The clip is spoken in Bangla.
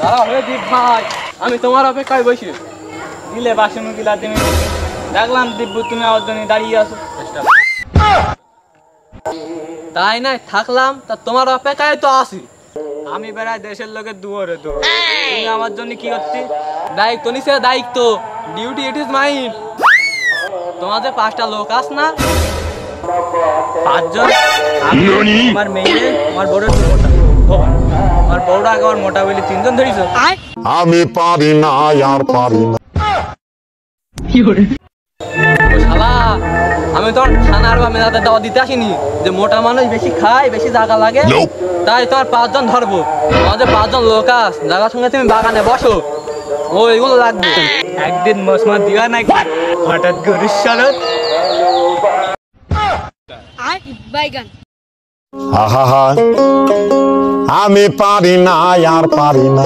দাঁড়াও হে দীপ ভাই, আমি তোমার অপেক্ষায় বসি। দিলে বাসন গিলা তুমি, দেখলাম দিব্যু তুমি আমার জন্য দাঁড়িয়ে আছো। তাই নাই থাকলাম, তা তোমার অপেক্ষায় তো আসি। আমি বেড়াই দেশের লোকের দুয়ারে তো, তুমি আমার জন্য কি করছি? দায়িত্ব নিছে, দায়িত্ব, ডিউটি ইট ইজ মাইন। তোমাদের 5টা লোক আস না, 5 জন। আমার মেয়ে, আমার বড় আমার বউটা আগে আমার মোটা বলি 3 জন ধরিস। আমি পারি না আর পারি না। শালা, আমি তো থানার বা মেলাতে দাওয়া দিতে আসিনি যে মোটা মানুষ বেশি খায়, বেশি জায়গা লাগে, তাই তোমার 5 জন ধরবো। আমাদের 5 জন লোক আস, জায়গার সঙ্গে তুমি বাগানে বসো, ওইগুলো লাগবে। একদিন মসমা দিবা নাকি হঠাৎ গরুর শরৎ। আমি পারি না আর পারি না।